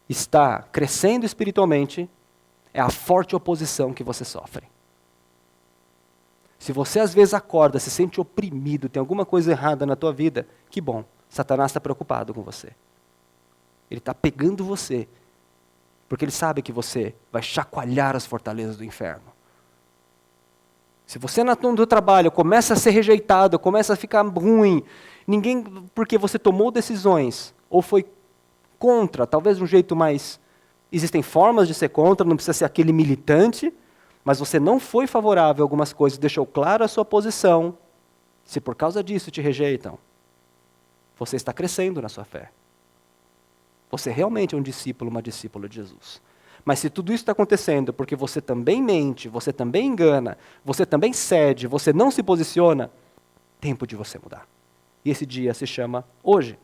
está crescendo espiritualmente é a forte oposição que você sofre. Se você às vezes acorda, se sente oprimido, tem alguma coisa errada na tua vida, que bom, Satanás está preocupado com você. Ele está pegando você, porque ele sabe que você vai chacoalhar as fortalezas do inferno. Se você no teu trabalho começa a ser rejeitado, começa a ficar ruim, porque você tomou decisões, ou foi contra, talvez de um jeito mais... Existem formas de ser contra, não precisa ser aquele militante, mas você não foi favorável a algumas coisas, deixou claro a sua posição. Se por causa disso te rejeitam, você está crescendo na sua fé. Você realmente é um discípulo, uma discípula de Jesus. Mas se tudo isso está acontecendo porque você também mente, você também engana, você também cede, você não se posiciona, tempo de você mudar. E esse dia se chama hoje.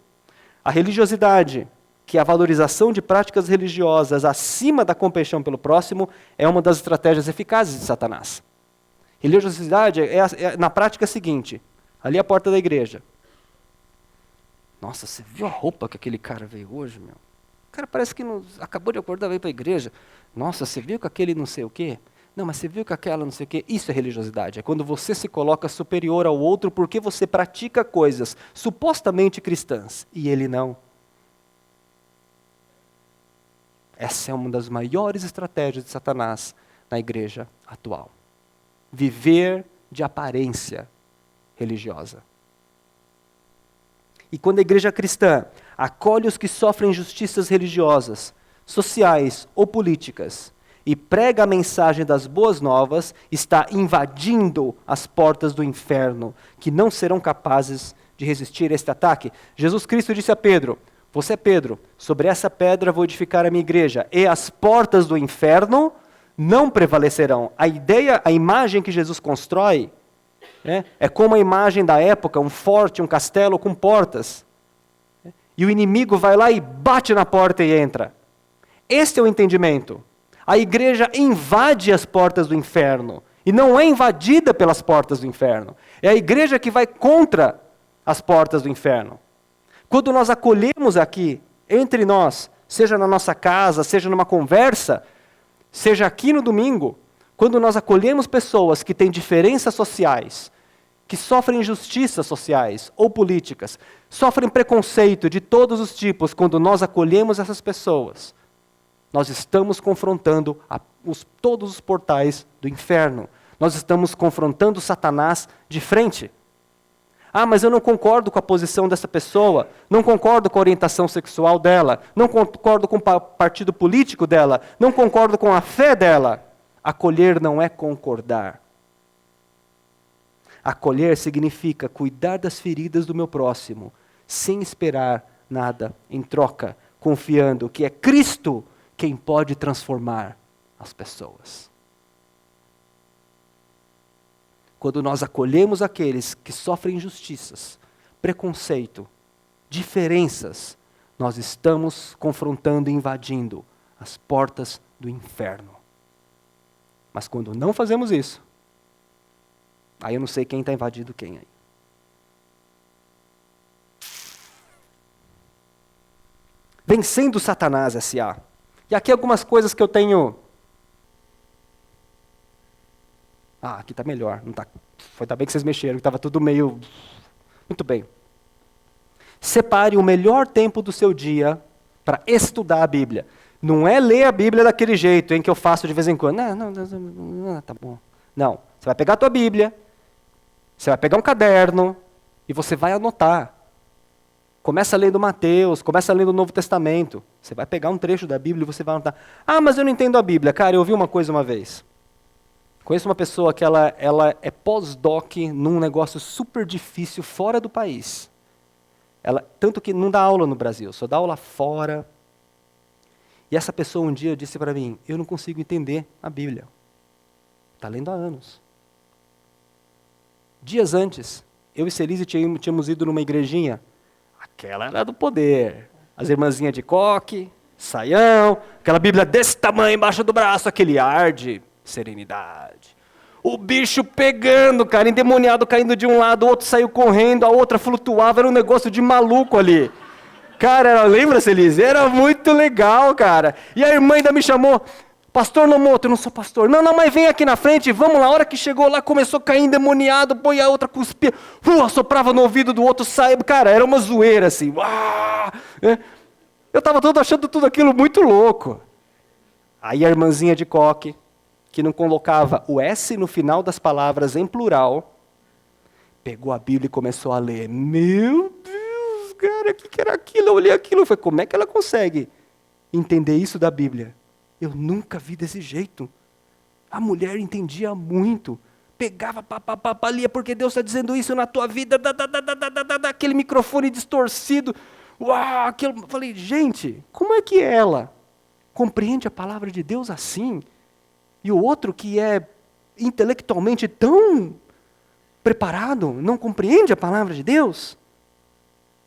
A religiosidade, que é a valorização de práticas religiosas acima da compaixão pelo próximo, é uma das estratégias eficazes de Satanás. Religiosidade na prática é a seguinte, ali é a porta da igreja. Nossa, você viu a roupa que aquele cara veio hoje, meu? O cara parece que acabou de acordar e veio para a igreja. Nossa, você viu que aquele não sei o quê? Não, mas você viu que aquela não sei o quê? Isso é religiosidade. É quando você se coloca superior ao outro porque você pratica coisas supostamente cristãs e ele não. Essa é uma das maiores estratégias de Satanás na igreja atual. Viver de aparência religiosa. E quando a igreja cristã acolhe os que sofrem injustiças religiosas, sociais ou políticas, e prega a mensagem das boas novas, está invadindo as portas do inferno, que não serão capazes de resistir a este ataque. Jesus Cristo disse a Pedro, você é Pedro, sobre essa pedra vou edificar a minha igreja, e as portas do inferno não prevalecerão. A imagem que Jesus constrói, é como a imagem da época, um forte, um castelo com portas. E o inimigo vai lá e bate na porta e entra. Este é o entendimento. A igreja invade as portas do inferno. E não é invadida pelas portas do inferno. É a igreja que vai contra as portas do inferno. Quando nós acolhemos aqui, entre nós, seja na nossa casa, seja numa conversa, seja aqui no domingo, quando nós acolhemos pessoas que têm diferenças sociais, que sofrem injustiças sociais ou políticas, sofrem preconceito de todos os tipos, quando nós acolhemos essas pessoas, nós estamos confrontando todos os portais do inferno. Nós estamos confrontando Satanás de frente. Ah, mas eu não concordo com a posição dessa pessoa, não concordo com a orientação sexual dela, não concordo com o partido político dela, não concordo com a fé dela. Acolher não é concordar. Acolher significa cuidar das feridas do meu próximo, sem esperar nada em troca, confiando que é Cristo quem pode transformar as pessoas. Quando nós acolhemos aqueles que sofrem injustiças, preconceito, diferenças, nós estamos confrontando e invadindo as portas do inferno. Mas quando não fazemos isso, aí eu não sei quem está invadindo quem aí. Vencendo Satanás, S.A. E aqui algumas coisas que eu tenho... aqui está melhor. Não tá... Foi ainda bem que vocês mexeram, que estava tudo meio... Muito bem. Separe o melhor tempo do seu dia para estudar a Bíblia. Não é ler a Bíblia daquele jeito, que eu faço de vez em quando. Não, tá bom. Não, você vai pegar a tua Bíblia, você vai pegar um caderno e você vai anotar. Começa lendo Mateus, começa lendo o Novo Testamento. Você vai pegar um trecho da Bíblia e você vai anotar. Mas eu não entendo a Bíblia. Cara, eu ouvi uma coisa uma vez. Conheço uma pessoa que ela é pós-doc num negócio super difícil fora do país. Tanto que não dá aula no Brasil, só dá aula fora. E essa pessoa um dia disse para mim, eu não consigo entender a Bíblia. Está lendo há anos. Dias antes, eu e Celise tínhamos ido numa igrejinha. Aquela era do poder. As irmãzinhas de coque, saião, aquela Bíblia desse tamanho embaixo do braço, aquele ar de serenidade. O bicho pegando, cara, endemoniado, caindo de um lado, o outro saiu correndo, a outra flutuava, era um negócio de maluco ali. Cara, lembra, Celise? Era muito legal, cara. E a irmã ainda me chamou, pastor Nomoto, eu não sou pastor. Não, mas vem aqui na frente, vamos lá. A hora que chegou lá, começou a cair endemoniado, e a outra cuspia, assoprava no ouvido do outro, saia. Cara, era uma zoeira, assim. Eu estava todo achando tudo aquilo muito louco. Aí a irmãzinha de coque, que não colocava o S no final das palavras em plural, pegou a Bíblia e começou a ler. Meu Deus, cara, o que era aquilo? Eu olhei aquilo e falei, como é que ela consegue entender isso da Bíblia? Eu nunca vi desse jeito. A mulher entendia muito. Pegava, lia, porque Deus está dizendo isso na tua vida, aquele microfone distorcido. Eu falei, gente, como é que ela compreende a palavra de Deus assim? E o outro que é intelectualmente tão preparado, não compreende a palavra de Deus?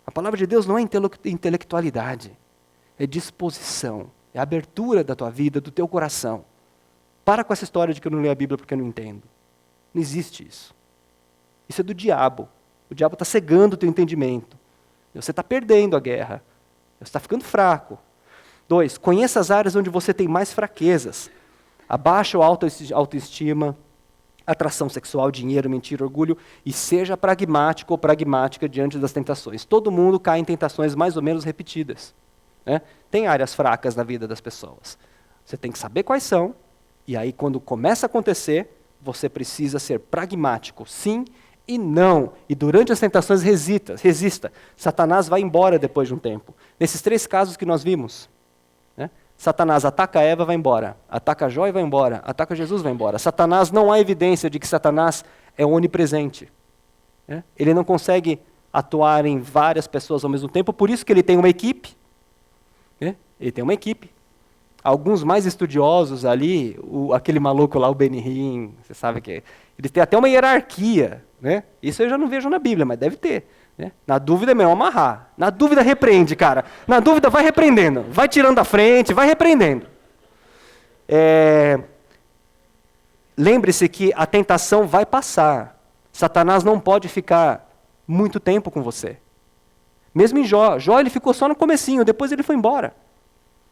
A palavra de Deus não é intelectualidade, é disposição, é a abertura da tua vida, do teu coração. Para com essa história de que eu não leio a Bíblia porque eu não entendo. Não existe isso. Isso é do diabo. O diabo está cegando o teu entendimento. Você está perdendo a guerra. Você está ficando fraco. 2, conheça as áreas onde você tem mais fraquezas. Abaixa a autoestima, atração sexual, dinheiro, mentira, orgulho, e seja pragmático ou pragmática diante das tentações. Todo mundo cai em tentações mais ou menos repetidas. Né? Tem áreas fracas na vida das pessoas. Você tem que saber quais são, e aí quando começa a acontecer, você precisa ser pragmático, sim e não. E durante as tentações resista. Satanás vai embora depois de um tempo. Nesses 3 casos que nós vimos, né? Satanás ataca Eva, vai embora. Ataca Jó e vai embora. Ataca Jesus, vai embora. Satanás, não há evidência de que Satanás é onipresente. Né? Ele não consegue atuar em várias pessoas ao mesmo tempo, por isso que ele tem uma equipe. Né? Ele tem uma equipe. Alguns mais estudiosos ali, aquele maluco lá, o Benihim, você sabe que eles têm até uma hierarquia. Né? Isso eu já não vejo na Bíblia, mas deve ter. Né? Na dúvida é melhor amarrar. Na dúvida repreende, cara. Na dúvida vai repreendendo. Vai tirando da frente, vai repreendendo. Lembre-se que a tentação vai passar. Satanás não pode ficar muito tempo com você. Mesmo em Jó. Jó ele ficou só no comecinho, depois ele foi embora.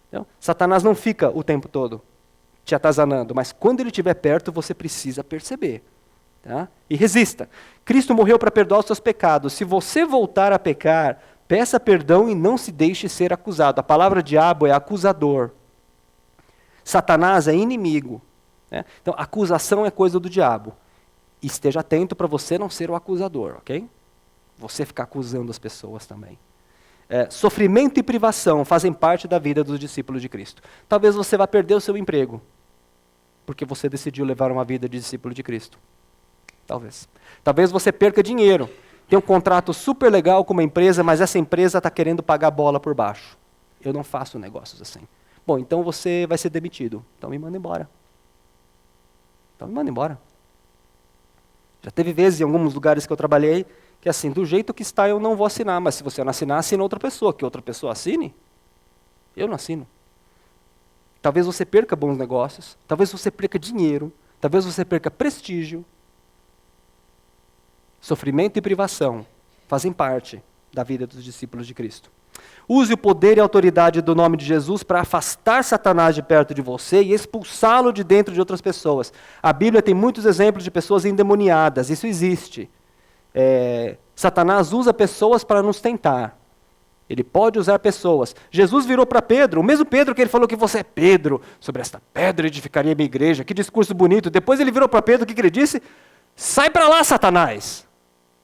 Então, Satanás não fica o tempo todo te atazanando, mas quando ele estiver perto, você precisa perceber. Tá? E resista. Cristo morreu para perdoar os seus pecados. Se você voltar a pecar, peça perdão e não se deixe ser acusado. A palavra diabo é acusador. Satanás é inimigo. Né? Então, acusação é coisa do diabo. E esteja atento para você não ser o acusador, ok? Você ficar acusando as pessoas também. Sofrimento e privação fazem parte da vida dos discípulos de Cristo. Talvez você vá perder o seu emprego, porque você decidiu levar uma vida de discípulo de Cristo. Talvez. Talvez você perca dinheiro. Tem um contrato super legal com uma empresa, mas essa empresa está querendo pagar bola por baixo. Eu não faço negócios assim. Bom, então você vai ser demitido. Então me manda embora. Já teve vezes em alguns lugares que eu trabalhei, que assim, do jeito que está eu não vou assinar, mas se você não assinar, assina outra pessoa. Que outra pessoa assine, eu não assino. Talvez você perca bons negócios, talvez você perca dinheiro, talvez você perca prestígio. Sofrimento e privação fazem parte da vida dos discípulos de Cristo. Use o poder e a autoridade do nome de Jesus para afastar Satanás de perto de você e expulsá-lo de dentro de outras pessoas. A Bíblia tem muitos exemplos de pessoas endemoniadas, isso existe. Satanás usa pessoas para nos tentar. Ele pode usar pessoas. Jesus virou para Pedro, o mesmo Pedro que ele falou que você é Pedro, sobre esta pedra edificaria a minha igreja, que discurso bonito. Depois ele virou para Pedro, o que ele disse? Sai para lá, Satanás.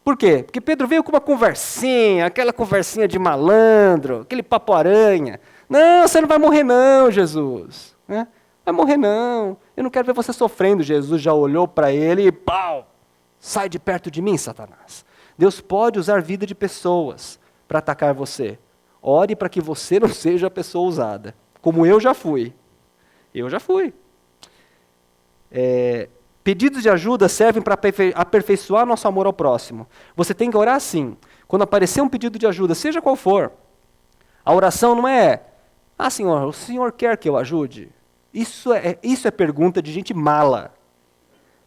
Por quê? Porque Pedro veio com uma conversinha, aquela conversinha de malandro, aquele papo aranha. Não, você não vai morrer não, Jesus. Né? Vai morrer não. Eu não quero ver você sofrendo. Jesus já olhou para ele e pau! Sai de perto de mim, Satanás. Deus pode usar a vida de pessoas para atacar você. Ore para que você não seja a pessoa usada. Como eu já fui. Eu já fui. Pedidos de ajuda servem para aperfeiçoar nosso amor ao próximo. Você tem que orar assim. Quando aparecer um pedido de ajuda, seja qual for, a oração não é, Senhor, o Senhor quer que eu ajude? Isso é pergunta de gente mala,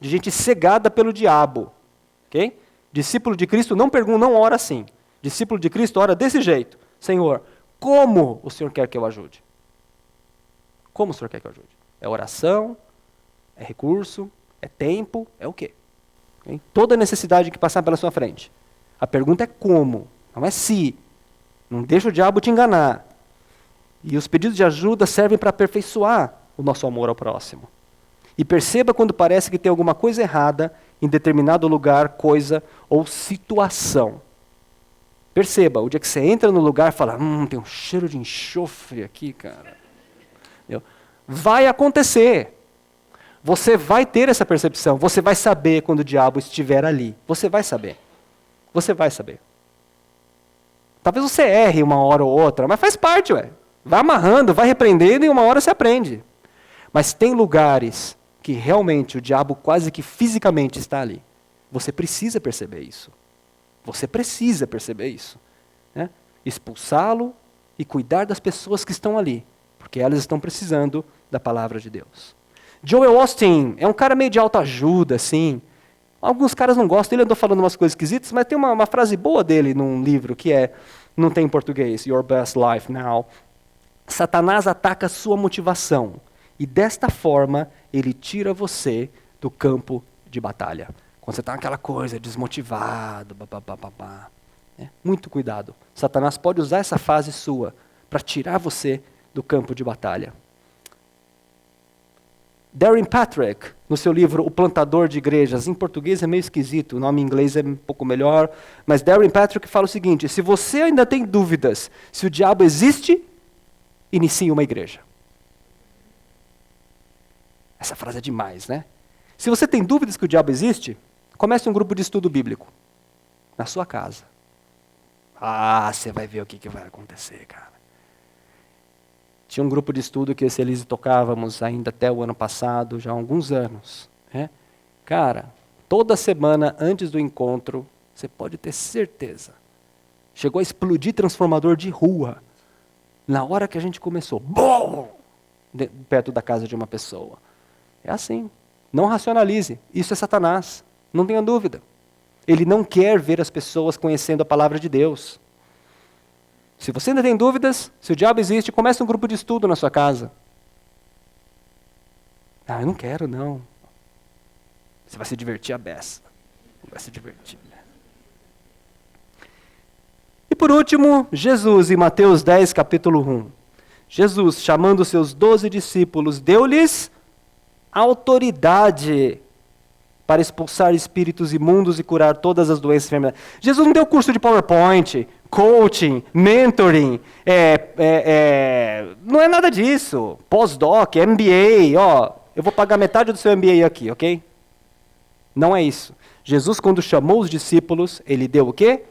de gente cegada pelo diabo. Okay? Discípulo de Cristo não ora assim. Discípulo de Cristo ora desse jeito. Senhor, como o Senhor quer que eu ajude? Como o Senhor quer que eu ajude? É oração, é recurso, é tempo, é o quê? Okay? Toda necessidade que passar pela sua frente. A pergunta é como, não é se. Não deixa o diabo te enganar. E os pedidos de ajuda servem para aperfeiçoar o nosso amor ao próximo. E perceba quando parece que tem alguma coisa errada em determinado lugar, coisa ou situação. Perceba, o dia que você entra no lugar e fala, tem um cheiro de enxofre aqui, cara. Vai acontecer. Você vai ter essa percepção, você vai saber quando o diabo estiver ali. Você vai saber. Você vai saber. Talvez você erre uma hora ou outra, mas faz parte, ué. Vai amarrando, vai repreendendo e uma hora você aprende. Mas tem lugares que realmente o diabo quase que fisicamente está ali. Você precisa perceber isso. Você precisa perceber isso. Né? Expulsá-lo e cuidar das pessoas que estão ali, porque elas estão precisando da palavra de Deus. Joel Osteen é um cara meio de autoajuda, assim. Alguns caras não gostam, ele andou falando umas coisas esquisitas, mas tem uma frase boa dele num livro que não tem em português, Your Best Life Now. Satanás ataca a sua motivação e desta forma ele tira você do campo de batalha. Quando você está naquela coisa, desmotivado, muito cuidado. Satanás pode usar essa fase sua para tirar você do campo de batalha. Darren Patrick, no seu livro O Plantador de Igrejas, em português é meio esquisito, o nome em inglês é um pouco melhor, mas Darren Patrick fala o seguinte, se você ainda tem dúvidas se o diabo existe, inicie uma igreja. Essa frase é demais, né? Se você tem dúvidas que o diabo existe, comece um grupo de estudo bíblico, na sua casa. Você vai ver o que vai acontecer, cara. Tinha um grupo de estudo que eu e Elise tocávamos ainda até o ano passado, já há alguns anos. Né? Cara, toda semana antes do encontro, você pode ter certeza, chegou a explodir transformador de rua. Na hora que a gente começou, BOM! Perto da casa de uma pessoa. É assim. Não racionalize. Isso é Satanás. Não tenha dúvida. Ele não quer ver as pessoas conhecendo a palavra de Deus. Se você ainda tem dúvidas, se o diabo existe, comece um grupo de estudo na sua casa. Eu não quero, não. Você vai se divertir a beça. Vai se divertir. E por último, Jesus, em Mateus 10, capítulo 1. Jesus, chamando os seus 12 discípulos, deu-lhes autoridade para expulsar espíritos imundos e curar todas as doenças e enfermidades. Jesus não deu curso de PowerPoint, coaching, mentoring, não é nada disso. Pós-doc, MBA, eu vou pagar metade do seu MBA aqui, ok? Não é isso. Jesus, quando chamou os discípulos, ele deu o quê?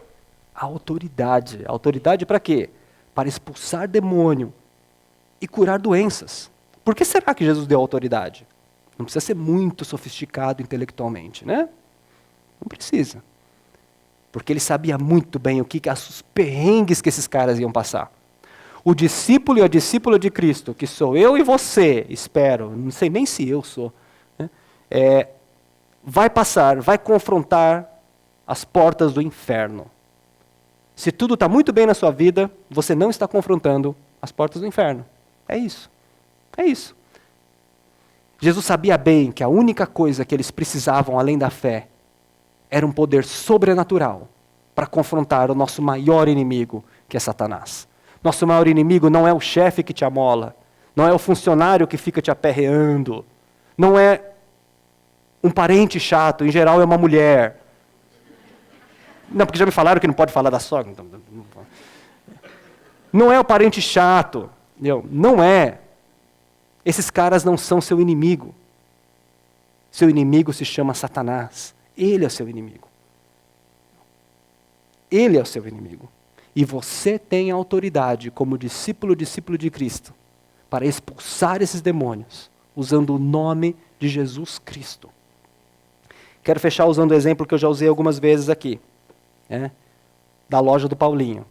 Autoridade. Autoridade para quê? Para expulsar demônio e curar doenças. Por que será que Jesus deu autoridade? Não precisa ser muito sofisticado intelectualmente, né? Não precisa. Porque ele sabia muito bem os perrengues que esses caras iam passar. O discípulo e a discípula de Cristo, que sou eu e você, espero, não sei nem se eu sou, né? Vai passar, vai confrontar as portas do inferno. Se tudo está muito bem na sua vida, você não está confrontando as portas do inferno. É isso. É isso. Jesus sabia bem que a única coisa que eles precisavam, além da fé, era um poder sobrenatural para confrontar o nosso maior inimigo, que é Satanás. Nosso maior inimigo não é o chefe que te amola, não é o funcionário que fica te aperreando, não é um parente chato, em geral é uma mulher. Não, porque já me falaram que não pode falar da sogra. Não é o parente chato, não é. Esses caras não são seu inimigo. Seu inimigo se chama Satanás. Ele é seu inimigo. Ele é o seu inimigo. E você tem autoridade como discípulo de Cristo para expulsar esses demônios, usando o nome de Jesus Cristo. Quero fechar usando o exemplo que eu já usei algumas vezes aqui, da loja do Paulinho.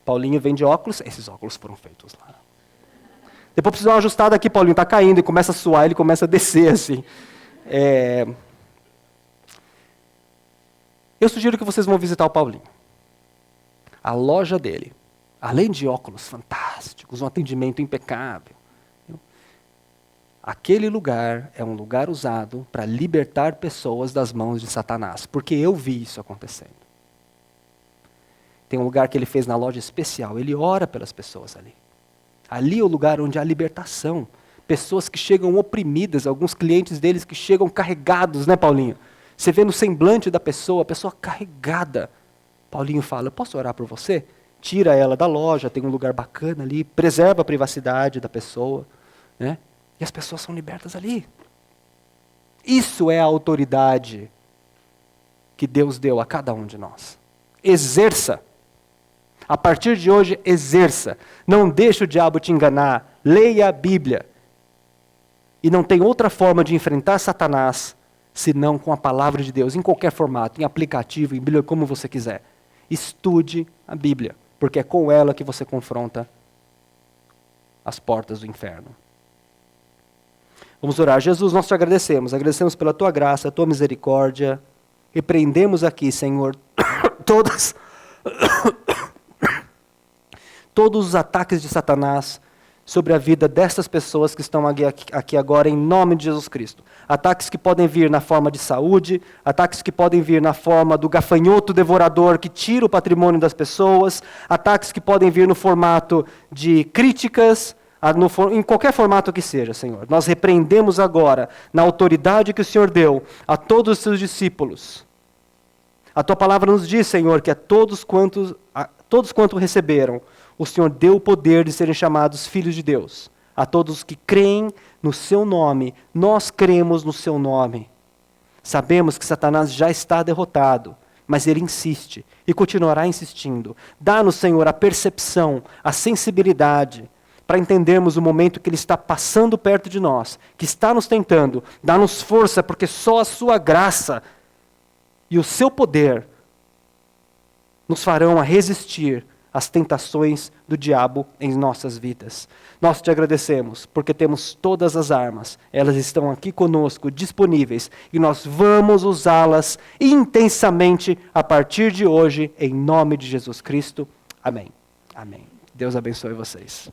Paulinho vende óculos, esses óculos foram feitos lá. Depois precisa dar uma ajustada aqui, Paulinho, está caindo, e começa a suar, ele começa a descer assim. Eu sugiro que vocês vão visitar o Paulinho. A loja dele, além de óculos fantásticos, um atendimento impecável, aquele lugar é um lugar usado para libertar pessoas das mãos de Satanás, porque eu vi isso acontecendo. Tem um lugar que ele fez na loja especial, ele ora pelas pessoas ali. Ali é o lugar onde há libertação. Pessoas que chegam oprimidas, alguns clientes deles que chegam carregados, né, Paulinho? Você vê no semblante da pessoa, a pessoa carregada. Paulinho fala, eu posso orar por você? Tira ela da loja, tem um lugar bacana ali, preserva a privacidade da pessoa, né? E as pessoas são libertas ali. Isso é a autoridade que Deus deu a cada um de nós. Exerça. A partir de hoje, exerça. Não deixe o diabo te enganar. Leia a Bíblia. E não tem outra forma de enfrentar Satanás senão com a palavra de Deus, em qualquer formato, em aplicativo, em Bíblia, como você quiser. Estude a Bíblia, porque é com ela que você confronta as portas do inferno. Vamos orar. Jesus, nós te agradecemos. Agradecemos pela tua graça, a tua misericórdia. Repreendemos aqui, Senhor, todos os ataques de Satanás sobre a vida dessas pessoas que estão aqui agora, em nome de Jesus Cristo. Ataques que podem vir na forma de saúde, ataques que podem vir na forma do gafanhoto devorador que tira o patrimônio das pessoas, ataques que podem vir no formato de críticas, em qualquer formato que seja, Senhor. Nós repreendemos agora, na autoridade que o Senhor deu a todos os seus discípulos. A tua palavra nos diz, Senhor, que a todos quanto receberam, o Senhor deu o poder de serem chamados filhos de Deus. A todos que creem no seu nome, nós cremos no seu nome. Sabemos que Satanás já está derrotado, mas ele insiste e continuará insistindo. Dá-nos, Senhor, a percepção, a sensibilidade, para entendermos o momento que ele está passando perto de nós, que está nos tentando. Dá-nos força, porque só a sua graça e o seu poder nos farão a resistir às tentações do diabo em nossas vidas. Nós te agradecemos, porque temos todas as armas, elas estão aqui conosco, disponíveis, e nós vamos usá-las intensamente a partir de hoje, em nome de Jesus Cristo. Amém. Amém. Deus abençoe vocês.